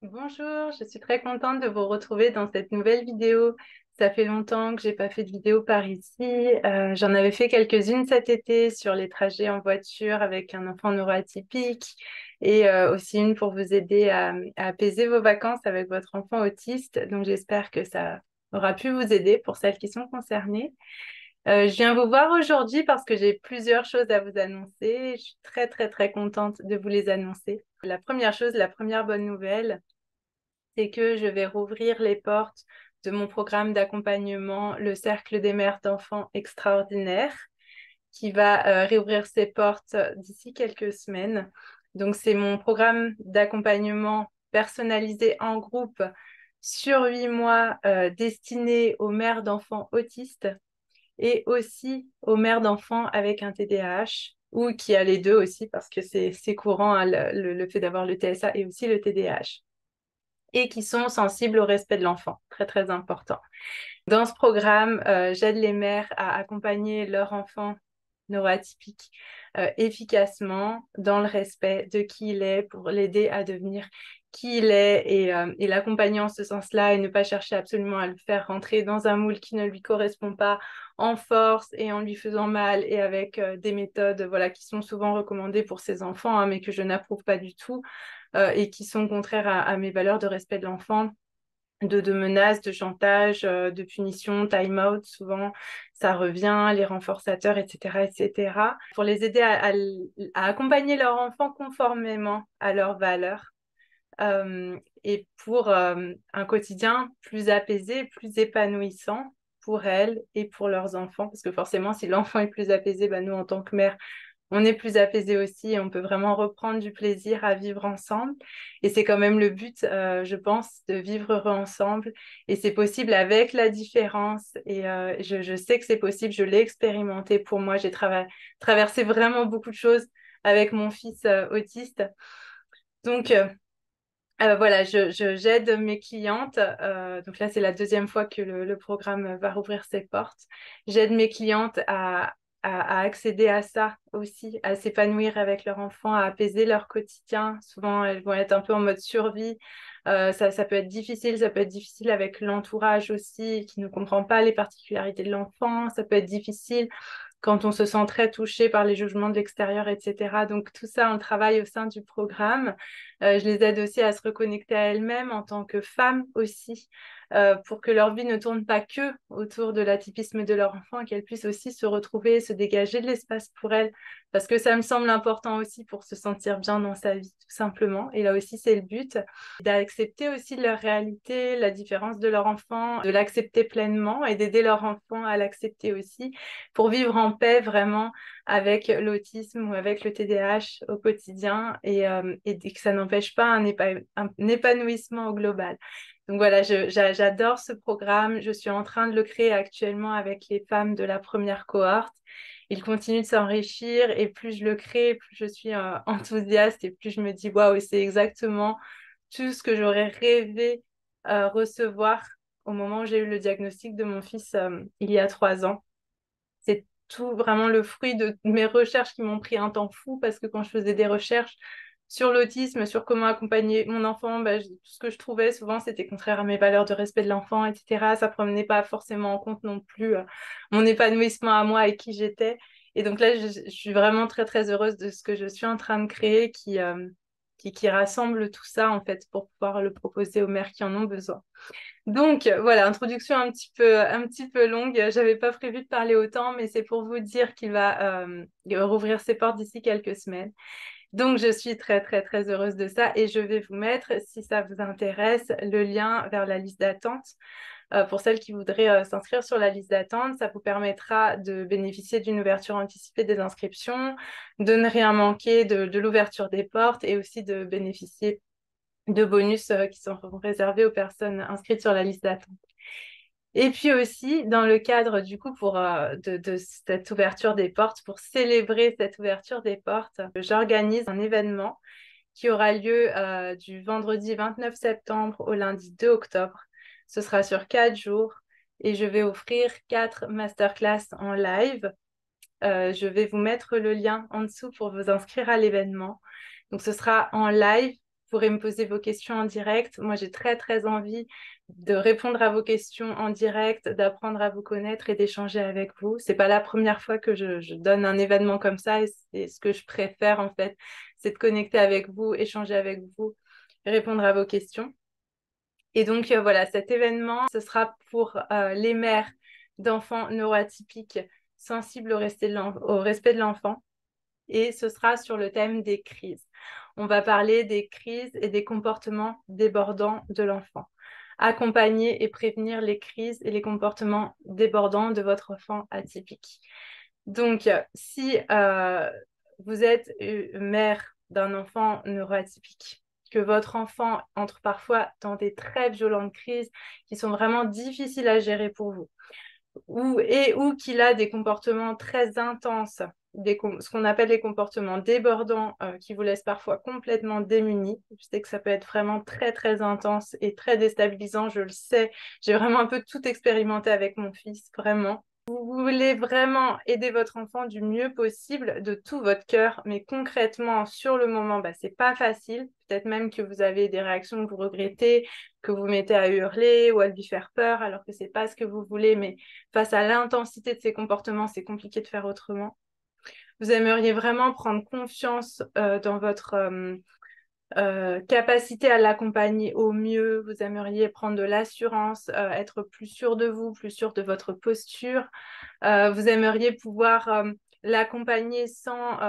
Bonjour, je suis très contente de vous retrouver dans cette nouvelle vidéo. Ça fait longtemps que j'ai pas fait de vidéo par ici. J'en avais fait quelques-unes cet été sur les trajets en voiture avec un enfant neuroatypique et aussi une pour vous aider à apaiser vos vacances avec votre enfant autiste. Donc j'espère que ça aura pu vous aider pour celles qui sont concernées. Je viens vous voir aujourd'hui parce que j'ai plusieurs choses à vous annoncer. Je suis très très très contente de vous les annoncer. La première chose, la première bonne nouvelle, c'est que je vais rouvrir les portes de mon programme d'accompagnement, le Cercle des mères d'enfants extraordinaires, qui va réouvrir ses portes d'ici quelques semaines. Donc, c'est mon programme d'accompagnement personnalisé en groupe sur 8 mois destiné aux mères d'enfants autistes et aussi aux mères d'enfants avec un TDAH ou qui a les deux aussi parce que c'est courant hein, le fait d'avoir le TSA et aussi le TDAH et qui sont sensibles au respect de l'enfant. Très, très important. Dans ce programme, j'aide les mères à accompagner leur enfant neuroatypique efficacement dans le respect de qui il est pour l'aider à devenir qui il est et l'accompagner en ce sens-là et ne pas chercher absolument à le faire rentrer dans un moule qui ne lui correspond pas en force et en lui faisant mal et avec des méthodes voilà, qui sont souvent recommandées pour ces enfants hein, mais que je n'approuve pas du tout et qui sont contraires à mes valeurs de respect de l'enfant de menaces, de chantage, de punition, time-out, souvent ça revient, les renforçateurs, etc., etc. Pour les aider à accompagner leur enfant conformément à leurs valeurs et pour un quotidien plus apaisé, plus épanouissant pour elles et pour leurs enfants. Parce que forcément, si l'enfant est plus apaisé, bah, nous, en tant que mère, on est plus apaisé aussi et on peut vraiment reprendre du plaisir à vivre ensemble. Et c'est quand même le but, je pense, de vivre heureux ensemble. Et c'est possible avec la différence. Et je sais que c'est possible, je l'ai expérimenté pour moi. J'ai traversé vraiment beaucoup de choses avec mon fils autiste. Donc, voilà, j'aide mes clientes. Donc là, c'est la deuxième fois que le programme va rouvrir ses portes. J'aide mes clientes à accéder à ça aussi, à s'épanouir avec leur enfant, à apaiser leur quotidien. Souvent, elles vont être un peu en mode survie. Ça peut être difficile, ça peut être difficile avec l'entourage aussi, qui ne comprend pas les particularités de l'enfant. Ça peut être difficile quand on se sent très touché par les jugements de l'extérieur, etc. Donc tout ça, on travaille au sein du programme. Je les aide aussi à se reconnecter à elles-mêmes en tant que femmes aussi, pour que leur vie ne tourne pas que autour de l'atypisme de leur enfant, et qu'elles puissent aussi se retrouver, se dégager de l'espace pour elles, parce que ça me semble important aussi pour se sentir bien dans sa vie, tout simplement. Et là aussi, c'est le but, d'accepter aussi leur réalité, la différence de leur enfant, de l'accepter pleinement et d'aider leur enfant à l'accepter aussi, pour vivre en paix vraiment avec l'autisme ou avec le TDAH au quotidien et que ça n'empêche pas un épanouissement au global. Donc voilà, j'adore ce programme. Je suis en train de le créer actuellement avec les femmes de la première cohorte. Il continue de s'enrichir et plus je le crée, plus je suis enthousiaste et plus je me dis waouh, c'est exactement tout ce que j'aurais rêvé recevoir au moment où j'ai eu le diagnostic de mon fils il y a 3 ans. C'est tout vraiment le fruit de mes recherches qui m'ont pris un temps fou parce que quand je faisais des recherches sur l'autisme, sur comment accompagner mon enfant, bah, tout ce que je trouvais souvent c'était contraire à mes valeurs de respect de l'enfant, etc. Ça ne prenait pas forcément en compte non plus mon épanouissement à moi et qui j'étais. Et donc là, je suis vraiment très très heureuse de ce que je suis en train de créer qui rassemble tout ça en fait pour pouvoir le proposer aux mères qui en ont besoin. Donc voilà, introduction un petit peu longue. J'avais pas prévu de parler autant, mais c'est pour vous dire il va rouvrir ses portes d'ici quelques semaines. Donc je suis très très très heureuse de ça et je vais vous mettre, si ça vous intéresse, le lien vers la liste d'attente. Pour celles qui voudraient s'inscrire sur la liste d'attente, ça vous permettra de bénéficier d'une ouverture anticipée des inscriptions, de ne rien manquer de l'ouverture des portes et aussi de bénéficier de bonus qui sont réservés aux personnes inscrites sur la liste d'attente. Et puis aussi, dans le cadre du coup de cette ouverture des portes, pour célébrer cette ouverture des portes, j'organise un événement qui aura lieu du vendredi 29 septembre au lundi 2 octobre. Ce sera sur 4 jours et je vais offrir 4 masterclass en live. Je vais vous mettre le lien en dessous pour vous inscrire à l'événement. Donc ce sera en live pourrez me poser vos questions en direct. Moi, j'ai très, très envie de répondre à vos questions en direct, d'apprendre à vous connaître et d'échanger avec vous. C'est pas la première fois que je donne un événement comme ça et c'est ce que je préfère en fait, c'est de connecter avec vous, échanger avec vous, répondre à vos questions. Et donc, voilà, cet événement, ce sera pour les mères d'enfants neuroatypiques sensibles au respect de l'enfant. Et ce sera sur le thème des crises. On va parler des crises et des comportements débordants de l'enfant. Accompagner et prévenir les crises et les comportements débordants de votre enfant atypique. Donc, si vous êtes mère d'un enfant neuroatypique, que votre enfant entre parfois dans des très violentes crises qui sont vraiment difficiles à gérer pour vous, ou qu'il a des comportements très intenses, ce qu'on appelle les comportements débordants, qui vous laissent parfois complètement démunis. Je sais que ça peut être vraiment très, très intense et très déstabilisant, je le sais. J'ai vraiment un peu tout expérimenté avec mon fils, vraiment. Vous voulez vraiment aider votre enfant du mieux possible, de tout votre cœur, mais concrètement, sur le moment, c'est pas facile. Peut-être même que vous avez des réactions que vous regrettez, que vous mettez à hurler ou à lui faire peur, alors que c'est pas ce que vous voulez, mais face à l'intensité de ses comportements, c'est compliqué de faire autrement. Vous aimeriez vraiment prendre confiance dans votre capacité à l'accompagner au mieux. Vous aimeriez prendre de l'assurance, être plus sûr de vous, plus sûr de votre posture. Vous aimeriez pouvoir l'accompagner sans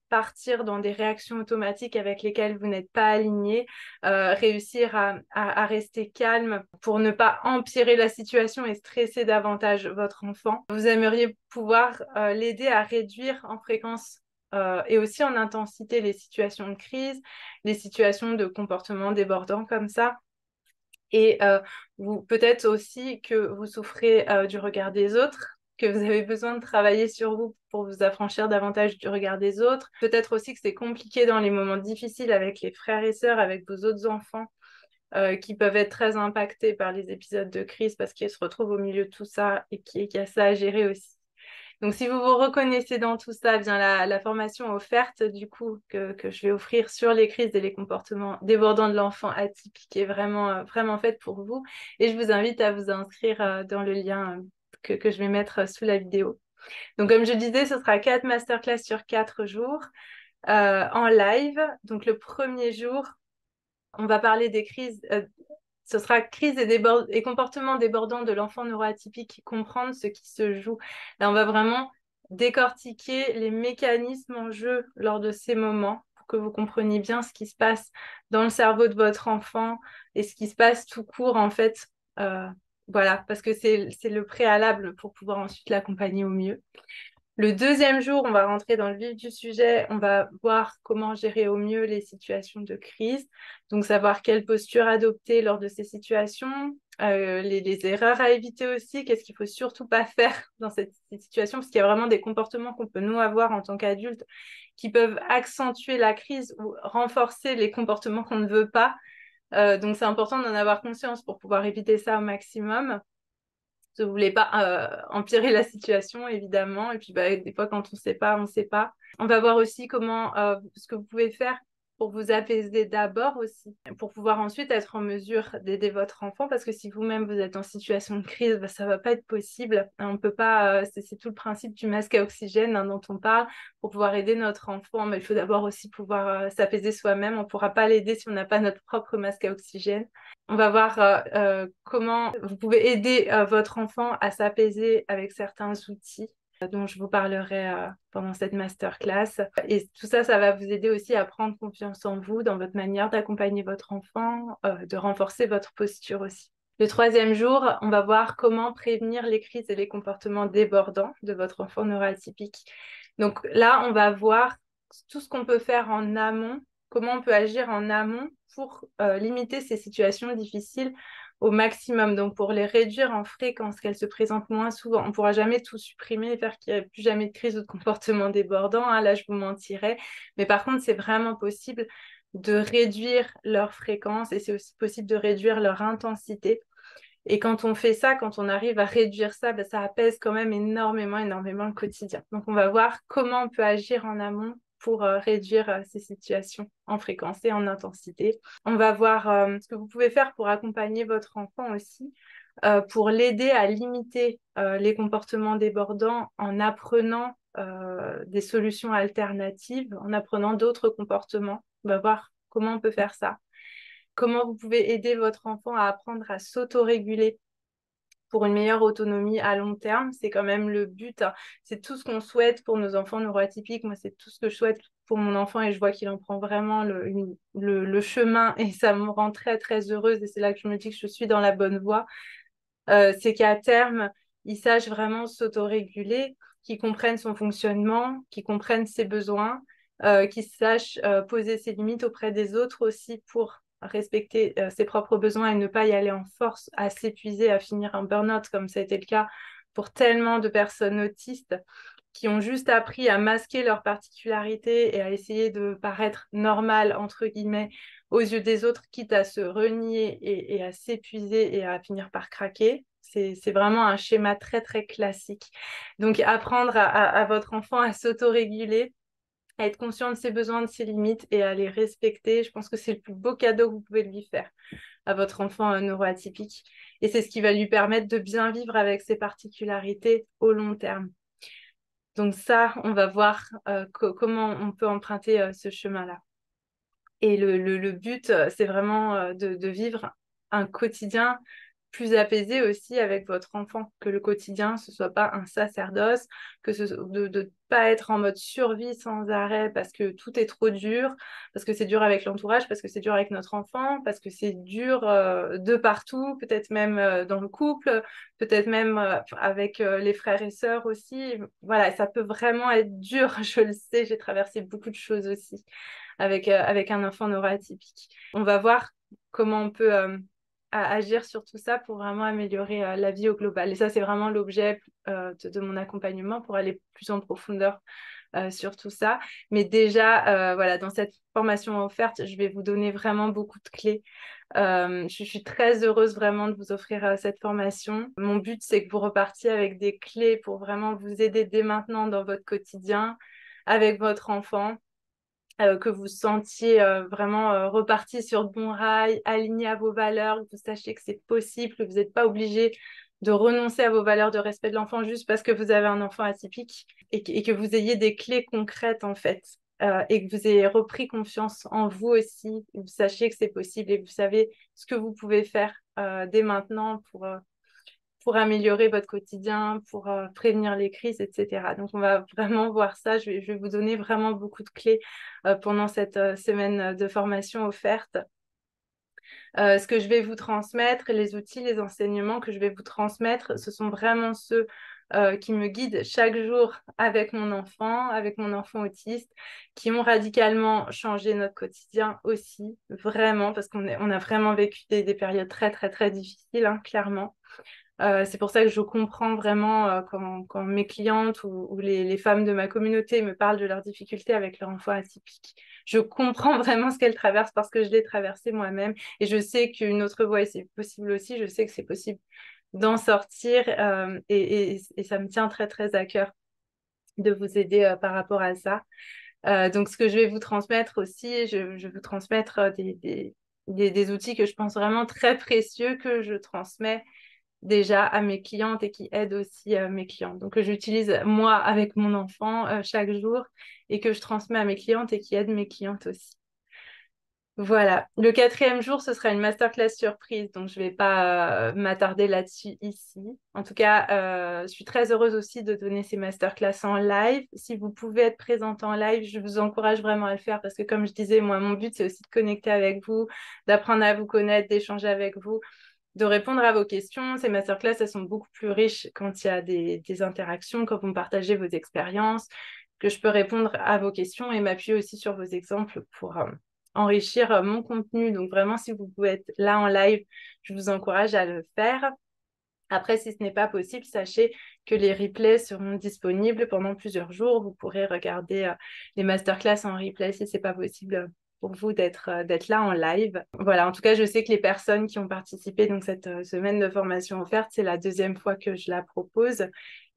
partir dans des réactions automatiques avec lesquelles vous n'êtes pas aligné, réussir à rester calme pour ne pas empirer la situation et stresser davantage votre enfant. Vous aimeriez pouvoir l'aider à réduire en fréquence et aussi en intensité les situations de crise, les situations de comportement débordant comme ça. Et peut-être aussi que vous souffrez du regard des autres, que vous avez besoin de travailler sur vous pour vous affranchir davantage du regard des autres. Peut-être aussi que c'est compliqué dans les moments difficiles avec les frères et sœurs, avec vos autres enfants, qui peuvent être très impactés par les épisodes de crise parce qu'ils se retrouvent au milieu de tout ça et qu'il y a ça à gérer aussi. Donc, si vous vous reconnaissez dans tout ça, bien la formation offerte, du coup, que je vais offrir sur les crises et les comportements débordants de l'enfant atypique est vraiment, vraiment faite pour vous. Et je vous invite à vous inscrire dans le lien que je vais mettre sous la vidéo. Donc, comme je disais, ce sera 4 masterclass sur 4 jours en live. Donc, le premier jour, on va parler des crises. Ce sera crise et comportements débordants de l'enfant neuroatypique, comprendre ce qui se joue. Là, on va vraiment décortiquer les mécanismes en jeu lors de ces moments pour que vous compreniez bien ce qui se passe dans le cerveau de votre enfant et ce qui se passe tout court, en fait. Voilà, parce que c'est le préalable pour pouvoir ensuite l'accompagner au mieux. Le deuxième jour, on va rentrer dans le vif du sujet. On va voir comment gérer au mieux les situations de crise. Donc, savoir quelle posture adopter lors de ces situations, les erreurs à éviter aussi, qu'est-ce qu'il ne faut surtout pas faire dans cette situation, parce qu'il y a vraiment des comportements qu'on peut nous avoir en tant qu'adultes qui peuvent accentuer la crise ou renforcer les comportements qu'on ne veut pas. Donc, c'est important d'en avoir conscience pour pouvoir éviter ça au maximum. Vous ne voulez pas empirer la situation, évidemment. Et puis, des fois, quand on ne sait pas, on ne sait pas. On va voir aussi ce que vous pouvez faire pour vous apaiser d'abord aussi, pour pouvoir ensuite être en mesure d'aider votre enfant. Parce que si vous-même, vous êtes en situation de crise, ça ne va pas être possible. On peut pas, c'est tout le principe du masque à oxygène dont on parle. Pour pouvoir aider notre enfant, mais il faut d'abord aussi pouvoir s'apaiser soi-même. On ne pourra pas l'aider si on n'a pas notre propre masque à oxygène. On va voir comment vous pouvez aider votre enfant à s'apaiser avec certains outils dont je vous parlerai pendant cette masterclass. Et tout ça, ça va vous aider aussi à prendre confiance en vous, dans votre manière d'accompagner votre enfant, de renforcer votre posture aussi. Le troisième jour, on va voir comment prévenir les crises et les comportements débordants de votre enfant neuroatypique. Donc là, on va voir tout ce qu'on peut faire en amont, comment on peut agir en amont pour limiter ces situations difficiles au maximum, donc pour les réduire en fréquence, qu'elles se présentent moins souvent. On ne pourra jamais tout supprimer et faire qu'il n'y ait plus jamais de crise ou de comportement débordant, hein, là je vous mentirais, mais par contre c'est vraiment possible de réduire leur fréquence et c'est aussi possible de réduire leur intensité. Et quand on fait ça, quand on arrive à réduire ça, ça apaise quand même énormément, énormément le quotidien. Donc on va voir comment on peut agir en amont pour réduire ces situations en fréquence et en intensité. On va voir ce que vous pouvez faire pour accompagner votre enfant aussi, pour l'aider à limiter les comportements débordants en apprenant des solutions alternatives, en apprenant d'autres comportements. On va voir comment on peut faire ça. Comment vous pouvez aider votre enfant à apprendre à s'autoréguler pour une meilleure autonomie à long terme. C'est quand même le but, hein. C'est tout ce qu'on souhaite pour nos enfants neuroatypiques. Moi, c'est tout ce que je souhaite pour mon enfant et je vois qu'il en prend vraiment le chemin et ça me rend très, très heureuse et c'est là que je me dis que je suis dans la bonne voie. C'est qu'à terme, il sache vraiment s'autoréguler, qu'il comprenne son fonctionnement, qu'il comprenne ses besoins, qu'il sache poser ses limites auprès des autres aussi pour respecter ses propres besoins et ne pas y aller en force, à s'épuiser, à finir en burn-out, comme ça a été le cas pour tellement de personnes autistes qui ont juste appris à masquer leurs particularités et à essayer de paraître normal, entre guillemets, aux yeux des autres, quitte à se renier et à s'épuiser et à finir par craquer. C'est vraiment un schéma très, très classique. Donc, apprendre à votre enfant à s'autoréguler, à être conscient de ses besoins, de ses limites et à les respecter, je pense que c'est le plus beau cadeau que vous pouvez lui faire à votre enfant neuroatypique. Et c'est ce qui va lui permettre de bien vivre avec ses particularités au long terme. Donc ça, on va voir comment on peut emprunter ce chemin-là. Et le but, c'est vraiment de vivre un quotidien plus apaisé aussi avec votre enfant, que le quotidien, ce soit pas un sacerdoce, de ne pas être en mode survie sans arrêt parce que tout est trop dur, parce que c'est dur avec l'entourage, parce que c'est dur avec notre enfant, parce que c'est dur de partout, peut-être même dans le couple, peut-être même avec les frères et sœurs aussi. Voilà, ça peut vraiment être dur, je le sais, j'ai traversé beaucoup de choses aussi avec un enfant neuroatypique. On va voir comment on peut agir sur tout ça pour vraiment améliorer la vie au global. Et ça, c'est vraiment l'objet de mon accompagnement pour aller plus en profondeur sur tout ça. Mais déjà, voilà, dans cette formation offerte, je vais vous donner vraiment beaucoup de clés. Je suis très heureuse vraiment de vous offrir cette formation. Mon but, c'est que vous repartiez avec des clés pour vraiment vous aider dès maintenant dans votre quotidien avec votre enfant. Que vous sentiez vraiment reparti sur de bons rails, aligné à vos valeurs, que vous sachiez que c'est possible, que vous n'êtes pas obligé de renoncer à vos valeurs de respect de l'enfant juste parce que vous avez un enfant atypique et que vous ayez des clés concrètes en fait et que vous ayez repris confiance en vous aussi, que vous sachiez que c'est possible et que vous savez ce que vous pouvez faire dès maintenant pour améliorer votre quotidien, pour prévenir les crises, etc. Donc, on va vraiment voir ça. Je vais vous donner vraiment beaucoup de clés pendant cette semaine de formation offerte. Ce que je vais vous transmettre, les outils, les enseignements que je vais vous transmettre, ce sont vraiment ceux qui me guident chaque jour avec mon enfant autiste, qui ont radicalement changé notre quotidien aussi, vraiment, parce on a vraiment vécu des périodes très, très, très difficiles, hein, clairement. C'est pour ça que je comprends vraiment quand mes clientes ou les femmes de ma communauté me parlent de leurs difficultés avec leur enfant atypique. Je comprends vraiment ce qu'elles traversent parce que je l'ai traversé moi-même et je sais qu'une autre voie, et c'est possible aussi, je sais que c'est possible d'en sortir et ça me tient très très à cœur de vous aider par rapport à ça. Donc ce que je vais vous transmettre aussi, je vais vous transmettre des outils que je pense vraiment très précieux que je transmets déjà à mes clientes et qui aident aussi mes clients. Donc, que j'utilise moi avec mon enfant chaque jour et que je transmets à mes clientes et qui aident mes clientes aussi. Voilà. Le 4e jour, ce sera une masterclass surprise, donc je ne vais pas m'attarder là-dessus ici. En tout cas, je suis très heureuse aussi de donner ces masterclass en live. Si vous pouvez être présente en live, je vous encourage vraiment à le faire parce que comme je disais, moi, mon but, c'est aussi de connecter avec vous, d'apprendre à vous connaître, d'échanger avec vous, de répondre à vos questions. Ces masterclass, elles sont beaucoup plus riches quand il y a des interactions, quand vous partagez vos expériences, que je peux répondre à vos questions et m'appuyer aussi sur vos exemples pour enrichir mon contenu. Donc vraiment, si vous pouvez être là en live, je vous encourage à le faire. Après, si ce n'est pas possible, sachez que les replays seront disponibles pendant plusieurs jours. Vous pourrez regarder les masterclass en replay si ce n'est pas possible pour vous d'être là en live. Voilà, en tout cas, je sais que les personnes qui ont participé, donc cette semaine de formation offerte, c'est la deuxième fois que je la propose.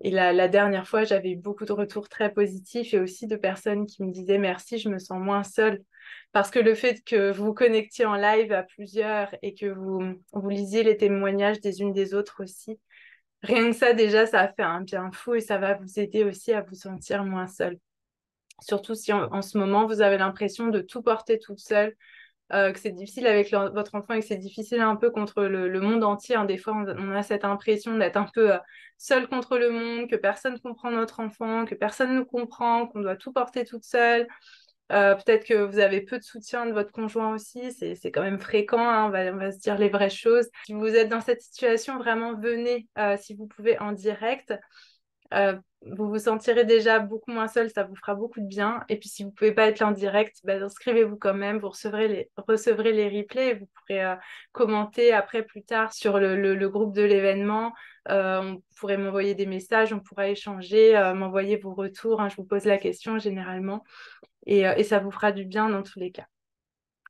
Et la dernière fois, j'avais eu beaucoup de retours très positifs et aussi de personnes qui me disaient merci, je me sens moins seule. Parce que le fait que vous vous connectiez en live à plusieurs et que vous lisiez les témoignages des unes des autres aussi, rien que ça, déjà, ça a fait un bien fou et ça va vous aider aussi à vous sentir moins seule. Surtout si en ce moment, vous avez l'impression de tout porter toute seule, que c'est difficile avec votre enfant et que c'est difficile un peu contre le monde entier, hein. Des fois, on a cette impression d'être un peu seul contre le monde, que personne ne comprend notre enfant, que personne ne nous comprend, qu'on doit tout porter toute seule. Peut-être que vous avez peu de soutien de votre conjoint aussi, c'est quand même fréquent, hein, on va se dire les vraies choses. Si vous êtes dans cette situation, vraiment venez, si vous pouvez, en direct. Vous vous sentirez déjà beaucoup moins seul, ça vous fera beaucoup de bien. Et puis si vous pouvez pas être là en direct, bah, inscrivez-vous quand même, vous recevrez les replays et vous pourrez commenter après plus tard sur le groupe de l'événement. On pourrait m'envoyer des messages, on pourra échanger, m'envoyer vos retours, hein, je vous pose la question généralement et ça vous fera du bien dans tous les cas.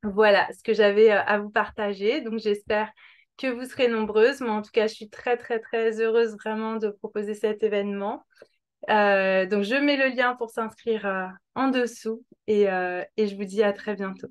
Voilà ce que j'avais à vous partager. Donc, j'espère que vous serez nombreuses. Moi, en tout cas, je suis très, très, très heureuse vraiment de proposer cet événement. Donc, je mets le lien pour s'inscrire en dessous et je vous dis à très bientôt.